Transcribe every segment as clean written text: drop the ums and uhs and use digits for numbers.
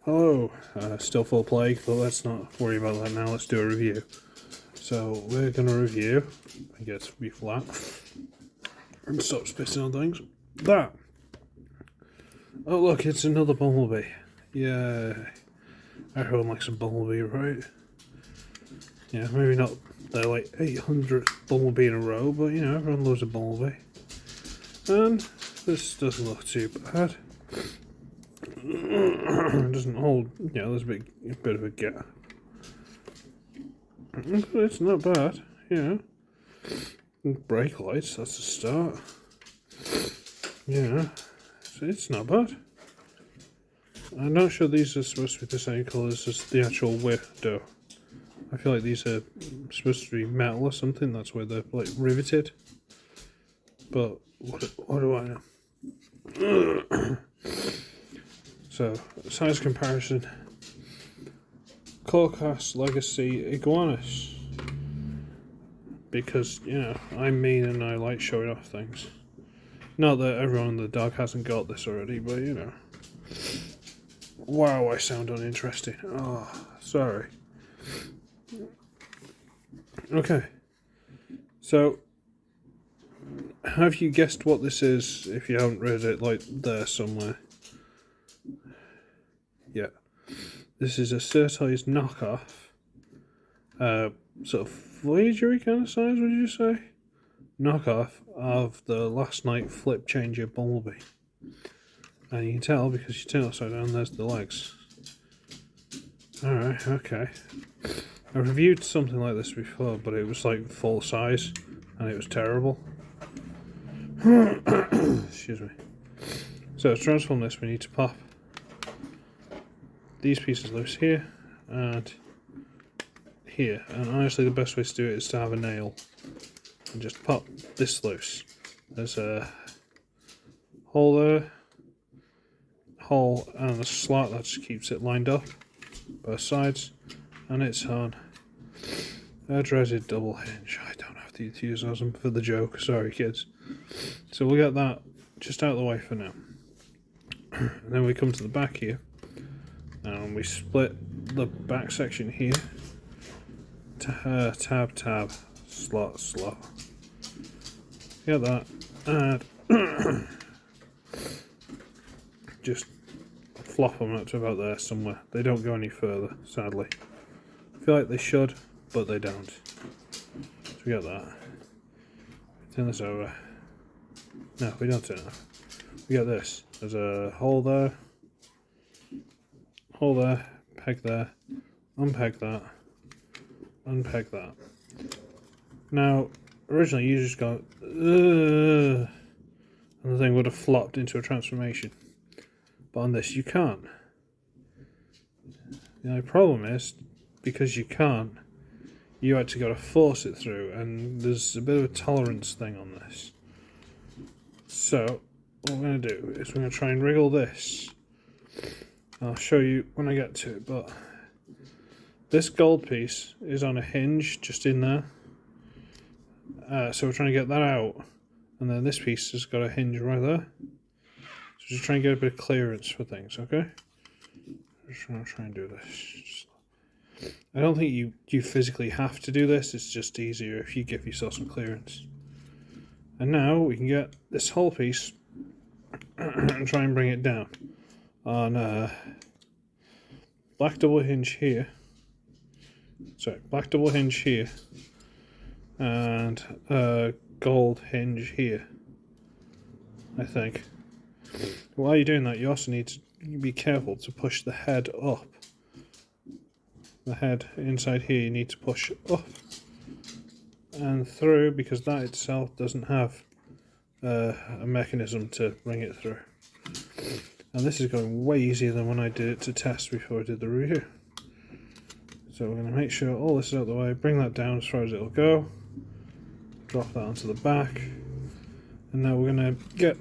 Hello, still full plague, but let's not worry about that now. Let's do a review. So we're going to review, I guess, be flat, and stop spitting on things. That! Oh look, it's another Bumblebee. Yeah, everyone likes a Bumblebee, right? Yeah, maybe not they're like 800 Bumblebee in a row, but you know, everyone loves a Bumblebee. And this doesn't look too bad. It doesn't hold, you know, there's a bit of a gap. It's not bad, you know. Brake lights, that's a start. Yeah, it's not bad. I'm not sure these are supposed to be the same colours as the actual window. I feel like these are supposed to be metal or something, that's where they're like riveted. But what do I know? So, size comparison. Corecast Legacy Iguanas. Because, you know, I'm mean and I like showing off things. Not that everyone in the dog hasn't got this already, but you know. Wow, I sound uninteresting. Oh, sorry. Okay. So, have you guessed what this is if you haven't read it, like, there somewhere? Yeah. This is a SirToys knockoff. Sort of Voyager-y kind of size, would you say? Knockoff of the Last Night Flip Changer Bumblebee. And you can tell because you turn it upside down, there's the legs. Alright, okay. I reviewed something like this before, but it was like full size and it was terrible. Excuse me. So to transform this, we need to pop these pieces loose here and here. And honestly, the best way to do it is to have a nail and just pop this loose. There's a hole there, hole and a slot that just keeps it lined up, both sides, and it's on a dreaded double hinge. I don't have the enthusiasm for the joke, sorry kids. So we'll get that just out of the way for now. And then we come to the back here, and we split the back section here. Tab, slot. Get that, and just flop them up to about there somewhere. They don't go any further, sadly. I feel like they should, but they don't. So we got that. Turn this over. No, we don't turn it over. We got this. There's a hole there, peg there, unpeg that, unpeg that. Now, originally you just go, and the thing would have flopped into a transformation. But on this you can't. The only problem is, because you can't, you actually got to force it through, and there's a bit of a tolerance thing on this. So, what we're going to do is we're going to try and wriggle this. I'll show you when I get to it, but this gold piece is on a hinge just in there. So we're trying to get that out, and then this piece has got a hinge right there. So just try and get a bit of clearance for things, okay? Just going to try and do this. I don't think you physically have to do this, it's just easier if you give yourself some clearance. And now we can get this whole piece and try and bring it down on black double hinge here. Sorry, black double hinge here and gold hinge here, I think. While you're doing that, you also need to be careful to push the head up. The head inside here you need to push up and through, because that itself doesn't have a mechanism to bring it through. And this is going way easier than when I did it to test before I did the review. So we're going to make sure all this is out of the way, bring that down as far as it'll go, drop that onto the back, and now we're going to get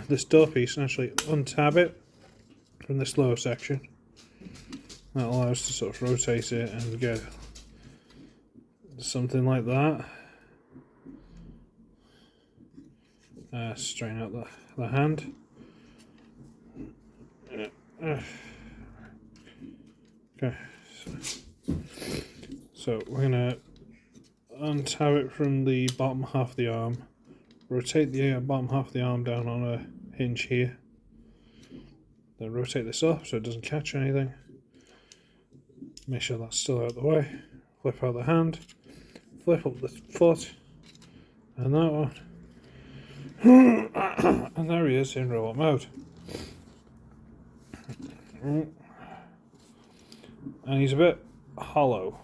this door piece and actually untab it from this lower section. That allows us to sort of rotate it and get something like that. Straighten out the hand. Okay, so we're going to untie it from the bottom half of the arm, rotate the bottom half of the arm down on a hinge here, then rotate this up so it doesn't catch anything, make sure that's still out of the way, flip out the hand, flip up the foot, and that one, and there he is in robot mode. And he's a bit hollow,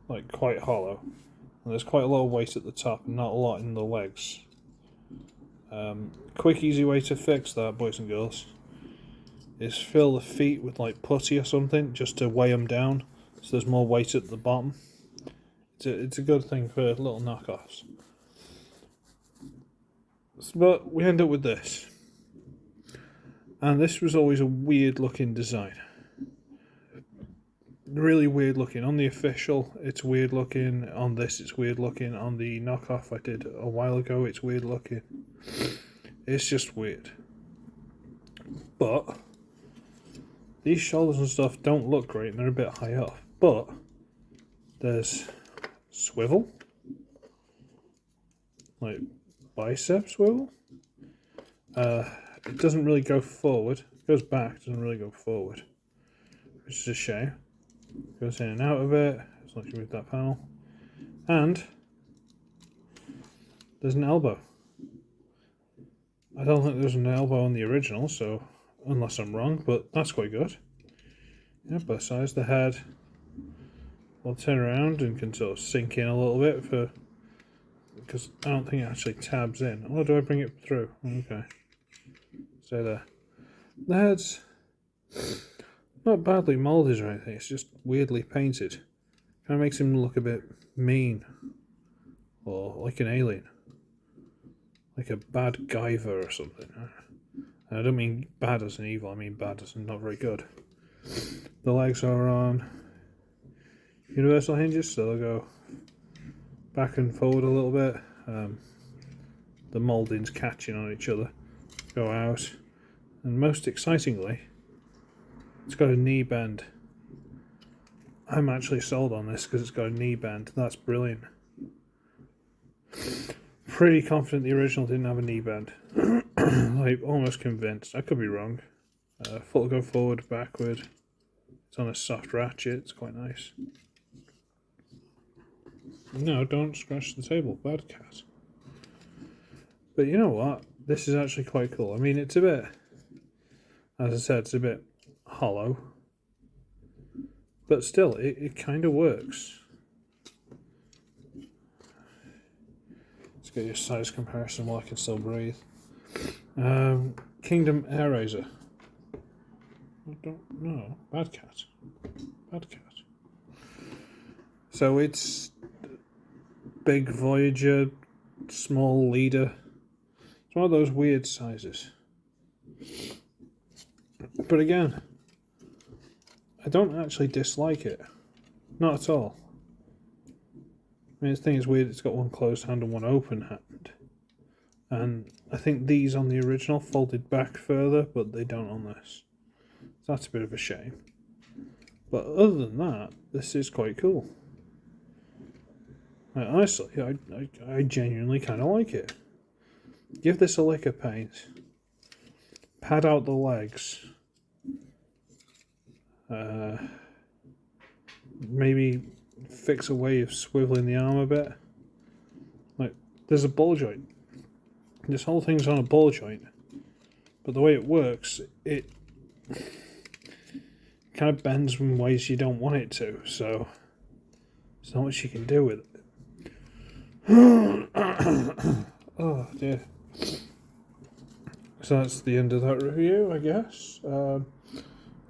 like quite hollow. And there's quite a lot of weight at the top and not a lot in the legs. Quick, easy way to fix that, boys and girls, is fill the feet with like putty or something just to weigh them down so there's more weight at the bottom. It's a good thing for little knockoffs. But we end up with this. And this was always a weird looking design. Really weird looking. On the official, it's weird looking. On this, it's weird looking. On the knockoff I did a while ago, it's weird looking. It's just weird. But these shoulders and stuff don't look great and they're a bit high up. But there's swivel. Like bicep swivel. It doesn't really go forward. It goes back, doesn't really go forward. Which is a shame. Goes in and out of it, as long as you move that panel. And there's an elbow. I don't think there's an elbow on the original, so unless I'm wrong, but that's quite good. Yeah, both sides. The head will turn around and can sort of sink in a little bit because I don't think it actually tabs in. Or do I bring it through? Okay. Stay there. The head's not badly moulded or anything, it's just weirdly painted. Kind of makes him look a bit mean. Or like an alien. Like a bad Guyver or something. And I don't mean bad as in evil, I mean bad as in not very good. The legs are on universal hinges, so they'll go back and forward a little bit. The moulding's catching on each other. Go out. And most excitingly, it's got a knee bend. I'm actually sold on this because it's got a knee bend. That's brilliant. Pretty confident the original didn't have a knee bend. Like, almost convinced. I could be wrong. Foot will go forward, backward. It's on a soft ratchet. It's quite nice. No, don't scratch the table. Bad cat. But you know what? This is actually quite cool. I mean, it's a bit... As I said, it's a bit hollow, but still, it kind of works. Let's get your size comparison while I can still breathe. Kingdom Air Razor. I don't know. Bad cat. Bad cat. So it's big Voyager, small Leader. It's one of those weird sizes. But again, I don't actually dislike it. Not at all. I mean, the thing is weird, it's got one closed hand and one open hand. And I think these on the original folded back further, but they don't on this. So that's a bit of a shame. But other than that, this is quite cool. Like, honestly, I genuinely kind of like it. Give this a lick of paint. Pad out the legs. Maybe fix a way of swiveling the arm a bit. Like, there's a ball joint. This whole thing's on a ball joint. But the way it works, it kind of bends in ways you don't want it to. So, there's not much you can do with it. Oh, dear. So that's the end of that review, I guess.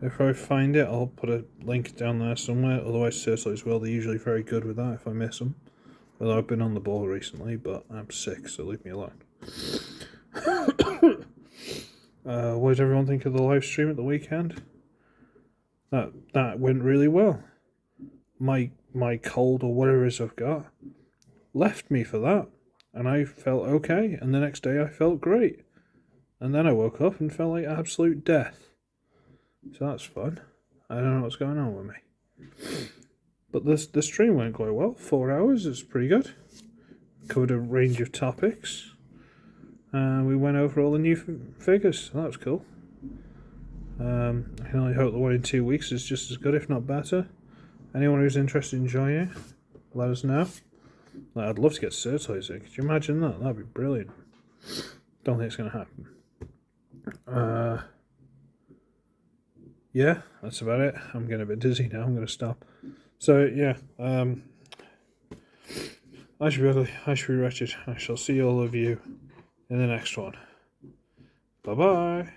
If I find it, I'll put a link down there somewhere. Otherwise, SirToys will. They're usually very good with that if I miss them. Although I've been on the ball recently, but I'm sick, so leave me alone. What did everyone think of the live stream at the weekend? That went really well. My cold or whatever it is I've got left me for that, and I felt okay. And the next day I felt great. And then I woke up and felt like absolute death. So that's fun. I don't know what's going on with me. But the stream went quite well. 4 hours, it's pretty good. Covered a range of topics. And we went over all the new figures. So that was cool. I can only hope the one in 2 weeks is just as good, if not better. Anyone who's interested in joining, let us know. I'd love to get SirToys in. Could you imagine that? That'd be brilliant. Don't think it's going to happen. Yeah, that's about it. I'm getting a bit dizzy now. I'm going to stop. So, yeah. I should be ugly. I should be wretched. I shall see all of you in the next one. Bye-bye.